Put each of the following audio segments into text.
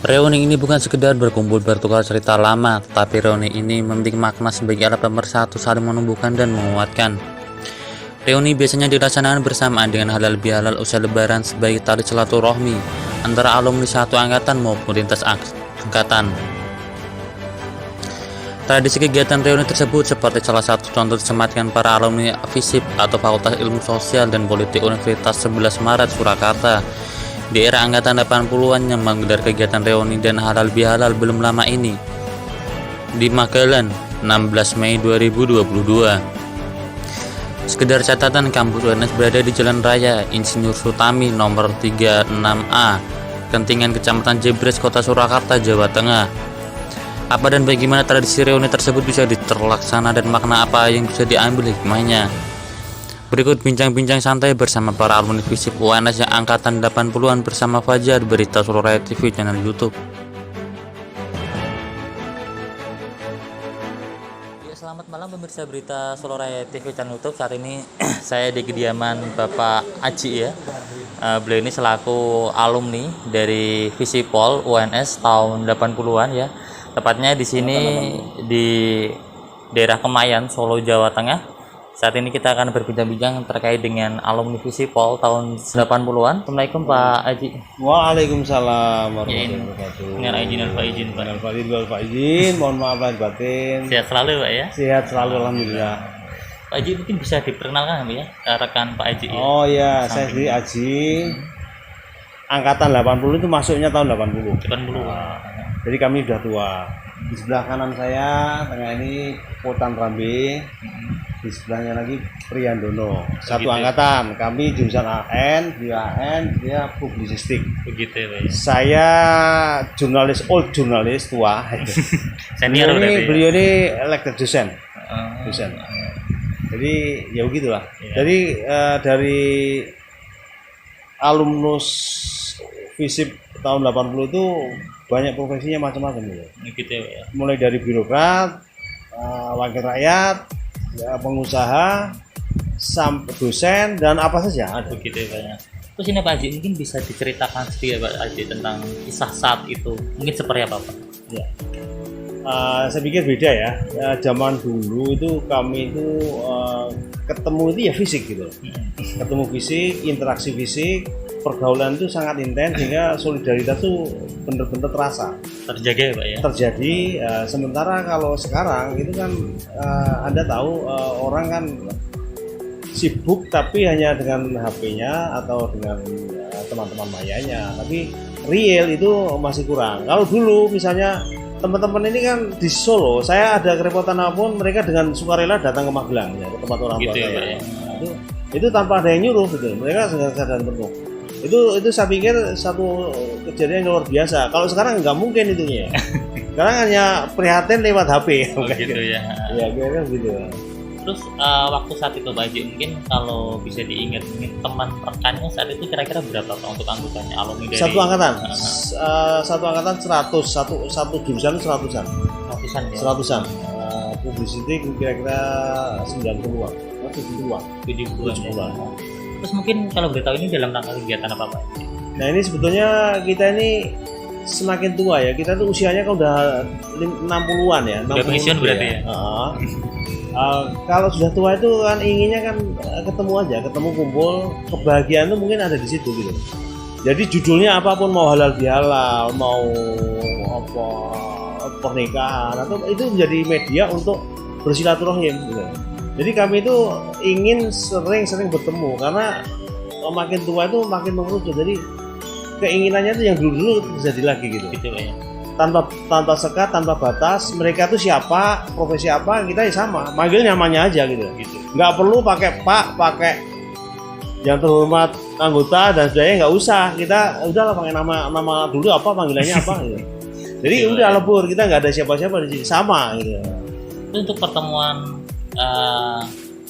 Reuni ini bukan sekedar berkumpul bertukar cerita lama, tetapi reuni ini memiliki makna sebagai alat pemersatu, saling menumbuhkan dan menguatkan. Reuni biasanya dilaksanakan bersamaan dengan halal bihalal usai lebaran sebagai tali silaturahmi antara alumni satu angkatan maupun lintas angkatan. Tradisi kegiatan reuni tersebut seperti salah satu contoh disematkan para alumni FISIP atau Fakultas Ilmu Sosial dan Politik Universitas 11 Maret Surakarta di era angkatan 80-an yang menggelar kegiatan reuni dan halal bihalal belum lama ini di Magelang 16 Mei 2022. Sekedar catatan, kampus UNS berada di Jalan Raya Insinyur Sutami nomor 36A, Kentingan, Kecamatan Jebres, Kota Surakarta, Jawa Tengah. Apa dan bagaimana tradisi reuni tersebut bisa terlaksana dan makna apa yang bisa diambil hikmahnya? Berikut bincang-bincang santai bersama para alumni FISIP UNS yang angkatan 80-an bersama Fajar, Berita Solo Raya TV channel YouTube. Ya, selamat malam pemirsa Berita Solo Raya TV channel YouTube. Saat ini saya di kediaman Bapak Aji ya. Beliau ini selaku alumni dari FISIPOL UNS tahun 80-an ya. Tepatnya di sini di daerah Kemayan, Solo, Jawa Tengah. Saat ini kita akan berbincang-bincang terkait dengan alumni FISIPOL tahun 80-an. Assalamualaikum Pak Aji. Waalaikumsalam warahmatullahi wabarakatuh. Dengan izin Pak. Pak izin, mohon maaf lahir batin. Sehat selalu Pak ya. Sehat selalu alhamdulillah. Pak Aji mungkin bisa diperkenalkan ya rekan Pak Aji ya. Oh ya, saya sendiri Aji. Angkatan 80 itu masuknya tahun 80. 80. Jadi kami sudah tua. Di sebelah kanan saya, tengah ini Potan Rambe. Di sebelahnya lagi Priyandono. Satu angkatan. Kami jurusan AN, dia publisistik. Begitu ya Pak ya. Saya jurnalis, old jurnalis tua. Senior beliau ini lektor dosen. Jadi ya begitulah. Ya. Jadi dari alumnus FISIP tahun 80 itu banyak profesinya macam-macam Gitu ya Pak ya. mulai dari birokrat, wakil rakyat, ya, pengusaha, sampai dosen dan apa saja ada. Begitu ya Pak ya. Terus ini Pak Haji mungkin bisa diceritakan sedikit Pak Haji tentang kisah saat itu, mungkin seperti apa Pak? Ya. Saya pikir beda ya. Zaman dulu itu kami itu ketemu itu ya fisik gitu. Ketemu fisik, interaksi fisik, pergaulan itu sangat intens sehingga solidaritas itu benar-benar terasa. Terjaga ya Pak ya? Terjadi. Sementara kalau sekarang itu kan Anda tahu orang kan sibuk tapi hanya dengan HP-nya atau dengan teman-teman mayanya, tapi real itu masih kurang. Kalau dulu misalnya teman-teman ini kan di Solo, saya ada kerepotan apapun, mereka dengan sukarela datang ke Magelang ya, ke tempat orang tua gitu saya. Ya, itu tanpa ada yang nyuruh gitu, mereka sadar penuh. Itu saya pikir satu kejadian yang luar biasa. Kalau sekarang nggak mungkin itunya. Sekarang hanya prihatin lewat HP. Gitu ya. Ya kira-kira gitu. Terus waktu saat itu Pak Haji mungkin kalau bisa diingat mungkin teman rekannya saat itu kira-kira berapa Pak untuk anggotanya alumni dari satu angkatan? Satu angkatan 100, satu jurusan 100-an. Ratusan ya? 100-an. Publicity kira-kira 90-an. 70-an. 70-an. Terus mungkin kalau boleh tahu ini dalam rangka kegiatan apa Pak? Nah ini sebetulnya kita ini semakin tua ya. Kita tuh usianya kan udah 60-an ya. Udah pensiun berarti ya? Kalau sudah tua itu kan inginnya kan ketemu aja, ketemu kumpul, kebahagiaan itu mungkin ada di situ gitu. Jadi judulnya apapun, mau halal bihalal, mau apa pernikahan atau itu menjadi media untuk bersilaturahim gitu. Jadi kami itu ingin sering-sering bertemu karena makin tua itu makin mengerucut. Jadi keinginannya itu yang dulu-dulu terjadi lagi gitu. Gitu Pak ya. Tanpa sekat, tanpa batas, mereka tuh siapa, profesi apa, kita ya sama, manggil nyamannya aja gitu. Nggak perlu pakai Pak, pakai yang terhormat anggota dan sebagainya, nggak usah. Kita udahlah pakai nama dulu apa, panggilannya apa gitu. Jadi gitu, udah lebur, kita nggak ada siapa-siapa di sini, sama gitu. Itu untuk pertemuan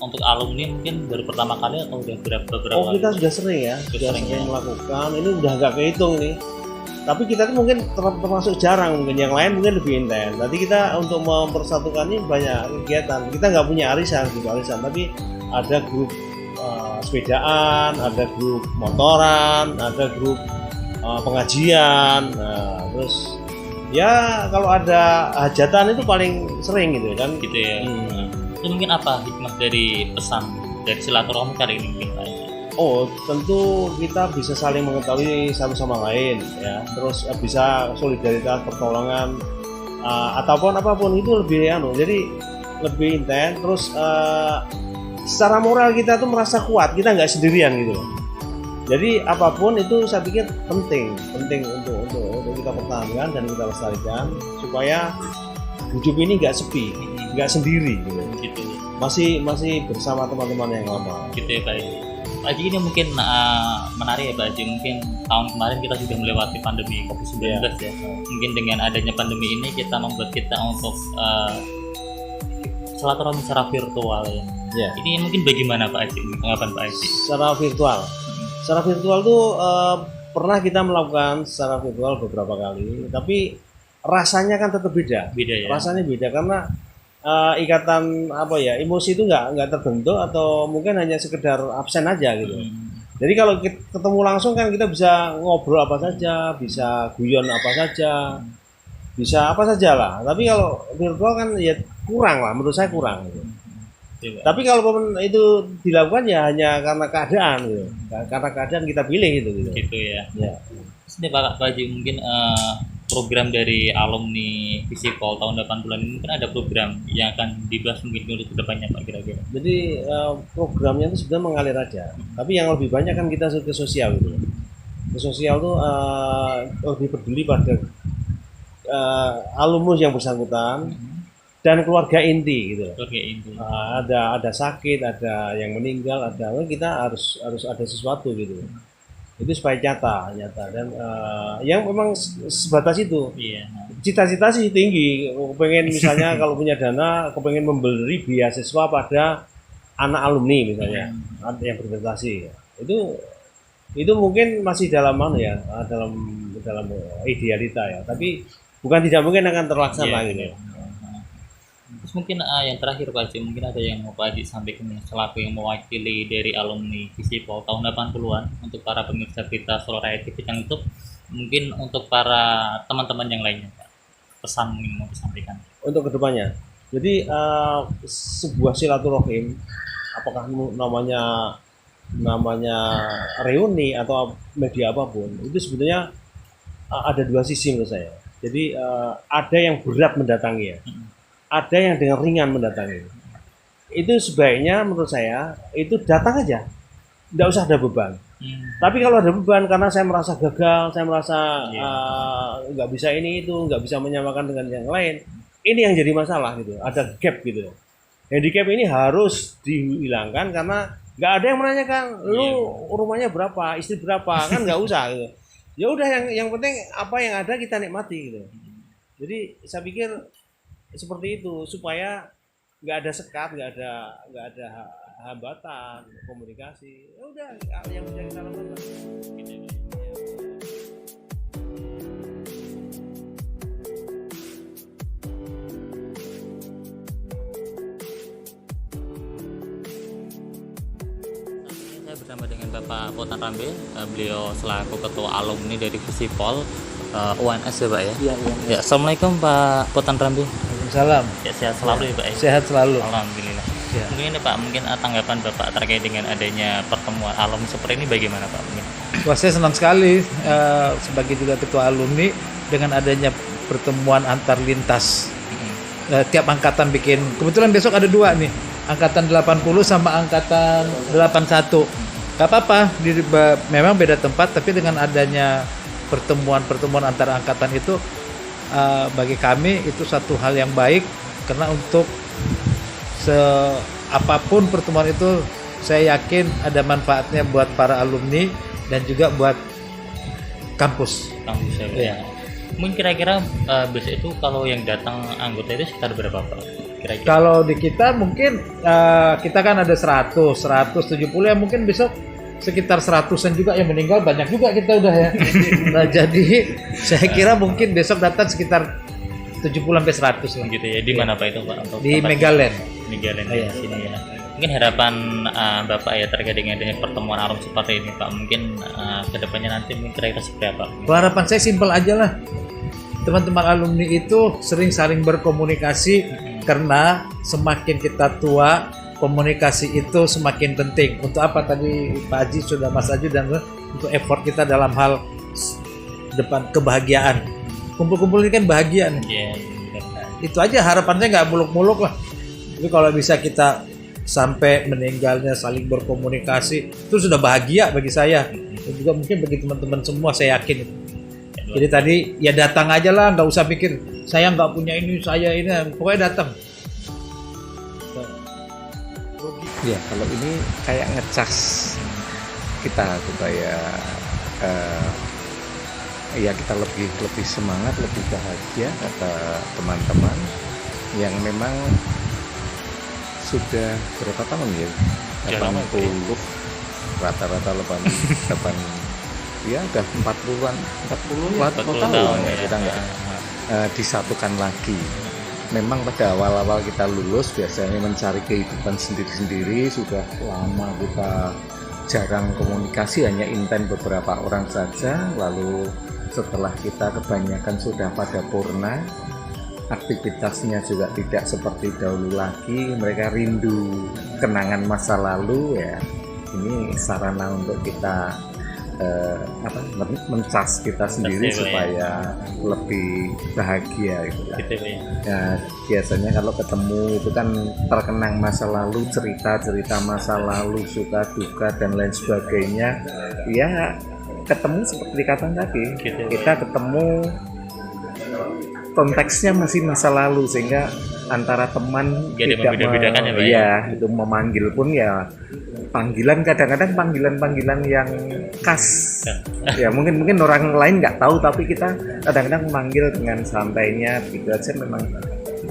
untuk alumni mungkin baru pertama kali atau udah beberapa kali? Kita sudah sering ya, sudah sering melakukan. Ini udah nggak kehitung nih. Tapi kita tuh mungkin termasuk jarang, mungkin yang lain mungkin lebih intens. Nanti kita untuk mempersatukan ini banyak kegiatan. Kita nggak punya arisan, tapi ada grup sepedaan, ada grup motoran, ada grup pengajian, nah, terus ya kalau ada hajatan itu paling sering gitu kan. Gitu ya. Itu mungkin apa hikmah dari pesan dari silaturahmi kali ini mungkin Pak? Oh, tentu kita bisa saling mengetahui satu sama lain ya. Terus bisa solidaritas, pertolongan, ataupun apapun itu lebih jadi lebih intens. Terus secara moral kita tuh merasa kuat, kita nggak sendirian gitu. Jadi apapun itu saya pikir penting untuk kita pertahankan dan kita lestarikan supaya hidup ini nggak sepi, nggak sendiri gitu. Gitu. Masih bersama teman-teman yang lama. Gitu ya Pak. Pak Haji, ini mungkin menarik ya Pak Haji. Mungkin tahun kemarin kita sudah melewati pandemi COVID-19 ya. Mungkin dengan adanya pandemi ini kita membuat kita untuk silaturahmi secara virtual ya. Ya. Ini mungkin bagaimana Pak Haji? Tanggapan Pak Haji? Secara virtual tuh pernah kita melakukan secara virtual beberapa kali, tapi rasanya kan tetap beda. Beda ya. Rasanya beda karena ikatan emosi itu nggak terbentuk atau mungkin hanya sekedar absen aja gitu. Jadi kalau ketemu langsung kan kita bisa ngobrol apa saja, bisa guyon apa saja, bisa apa saja lah. Tapi kalau virtual kan ya kurang lah, menurut saya kurang gitu. Tapi kalau itu dilakukan ya hanya karena keadaan gitu. Karena keadaan kita pilih gitu. Gitu ya. Ya. Ini Pak Haji, mungkin program dari alumni Visipol tahun 80-an ini mungkin ada program yang akan dibahas mungkin untuk kedepannya Pak kira-kira. Jadi programnya itu sebenarnya mengalir aja. Tapi yang lebih banyak kan kita ke sosial gitu. Ke sosial tuh lebih peduli pada alumnus yang bersangkutan dan keluarga inti gitu. Keluarga inti. Ada sakit, ada yang meninggal, kita harus ada sesuatu gitu. Itu supaya nyata dan yang memang sebatas itu. Iya. Cita-cita sih tinggi, pengen misalnya kalau punya dana, kepengen memberi beasiswa pada anak alumni misalnya yang berprestasi. Itu mungkin masih dalam dalam idealita ya, tapi bukan tidak mungkin akan terlaksana gitu. Terus mungkin yang terakhir Pak Haji, mungkin ada yang mau Pak Haji sampaikan selaku yang mewakili dari alumni Visipol tahun 80-an untuk para pemirsa berita Solo Raya TV Channel YouTube, mungkin untuk para teman-teman yang lainnya Pak, pesan mungkin mau disampaikan untuk kedepannya. Jadi sebuah silaturahim, apakah namanya reuni atau media apapun, itu sebetulnya ada dua sisi menurut saya. Jadi ada yang berat mendatangi ya. Ada yang dengan ringan mendatangi. Itu sebaiknya menurut saya itu datang aja, nggak usah ada beban. Tapi kalau ada beban karena saya merasa gagal, saya merasa nggak bisa ini itu, nggak bisa menyamakan dengan yang lain, ini yang jadi masalah gitu. Ada gap gitu. Handicap ini harus dihilangkan karena nggak ada yang menanyakan lu rumahnya berapa, istri berapa, kan nggak usah gitu. Ya udah yang penting apa yang ada kita nikmati gitu. Jadi saya pikir seperti itu supaya nggak ada sekat, nggak ada hambatan komunikasi. Ya udah yang bisa kita lakukan. Saya bersama dengan Bapak Potan Rambe, beliau selaku ketua alumni dari Visipol UNS ya Pak ya. Iya. Ya, Assalamualaikum Pak Potan Rambe. Salam. Ya, sehat selalu ya Pak ya. Sehat selalu. Alhamdulillah. Ya. Mungkin ini Pak, mungkin tanggapan Bapak terkait dengan adanya pertemuan alumni seperti ini bagaimana Pak? Mungkin. Wah, saya senang sekali sebagai juga ketua alumni dengan adanya pertemuan antar lintas. Tiap angkatan bikin, kebetulan besok ada dua nih, angkatan 80 sama angkatan 81. Gak apa-apa, memang beda tempat, tapi dengan adanya pertemuan antar angkatan itu bagi kami itu satu hal yang baik, karena untuk apapun pertemuan itu saya yakin ada manfaatnya buat para alumni dan juga buat kampus. Ya. Mungkin kira-kira besok itu kalau yang datang anggota itu sekitar berapa Pak? Kira-kira. Kalau di kita mungkin kita kan ada 170 ya, mungkin besok sekitar 100-an juga yang meninggal, banyak juga kita udah ya. Nah, jadi saya kira mungkin besok datang sekitar 70 sampai 100 lah. Gitu ya. Di mana Pak itu Pak? Untuk di Megaland. Megaland ya. Sini ya. Mungkin harapan Bapak ya terkait dengan adanya pertemuan alum seperti ini Pak, mungkin kedepannya nanti mungkin kira-kira seperti apa? Harapan saya simpel aja lah, teman-teman alumni itu sering saling berkomunikasi, karena semakin kita tua komunikasi itu semakin penting. Untuk apa tadi Pak Haji sudah Mas Haji dan untuk effort kita dalam hal depan kebahagiaan. Kumpul-kumpul ini kan bahagia nih. Iya. Itu aja harapannya, nggak muluk-muluk lah. Tapi kalau bisa kita sampai meninggalnya saling berkomunikasi, itu sudah bahagia bagi saya. Dan juga mungkin bagi teman-teman semua, saya yakin. Jadi tadi ya datang aja lah, nggak usah pikir saya nggak punya ini, saya ini, pokoknya datang. Ya, kalau ini kayak ngecas kita supaya ya kita lebih semangat, lebih bahagia, kata teman-teman yang memang sudah berapa tahun ya? 80 rata-rata 8 ya udah 40-an 40 tahun ya kita nggak disatukan lagi. Memang pada awal-awal kita lulus biasanya mencari kehidupan sendiri-sendiri, sudah lama kita jarang komunikasi, hanya intent beberapa orang saja. Lalu setelah kita kebanyakan sudah pada purna, aktivitasnya juga tidak seperti dahulu lagi, mereka rindu kenangan masa lalu ya. Ini sarana untuk kita mencas kita sendiri supaya lebih bahagia gitu ya. Ya, biasanya kalau ketemu itu kan terkenang masa lalu, cerita masa lalu, suka duka dan lain sebagainya. Ya ketemu seperti kata tadi, kita ketemu konteksnya masih masa lalu, sehingga antara teman jadi membeda-bedakan ya Pak? Ya, itu memanggil pun ya panggilan, kadang-kadang panggilan yang khas. Ya mungkin orang lain nggak tahu, tapi kita kadang-kadang memanggil dengan santainya begitu aja. Memang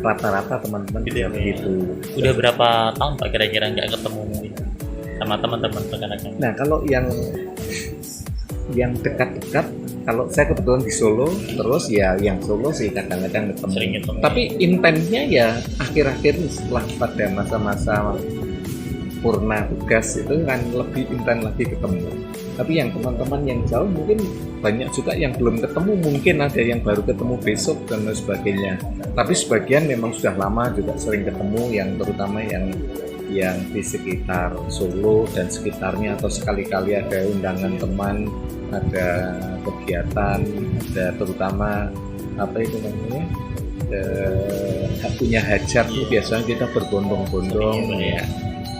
rata-rata teman-teman gitu ya, begitu. Udah berapa tahun Pak kira-kira nggak ketemu sama teman-teman rekan-rekan? Nah, kalau yang dekat-dekat, kalau saya kebetulan di Solo, terus ya yang Solo sih kadang-kadang ketemu. Sering ketemu. Tapi intensnya ya akhir-akhir setelah pada masa-masa purna tugas itu kan lebih intens lagi ketemu. Tapi yang teman-teman yang jauh mungkin banyak juga yang belum ketemu, mungkin ada yang baru ketemu besok dan lain sebagainya. Tapi sebagian memang sudah lama juga sering ketemu, yang terutama yang di sekitar Solo dan sekitarnya, atau sekali-kali ada undangan teman, ada kegiatan, ada terutama apa itu namanya punya hajat, biasanya kita berbondong-bondong ya.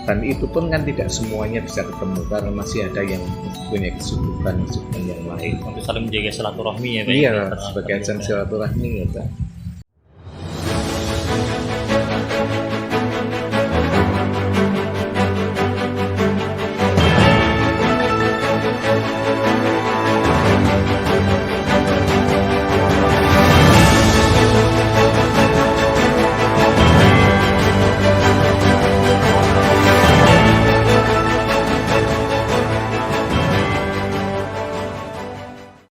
Dan itu pun kan tidak semuanya bisa ketemu karena masih ada yang punya kesibukan yang lain. Untuk saling menjaga silaturahmi ya Pak? Iya, sebagai ajang silaturahmi ya Pak.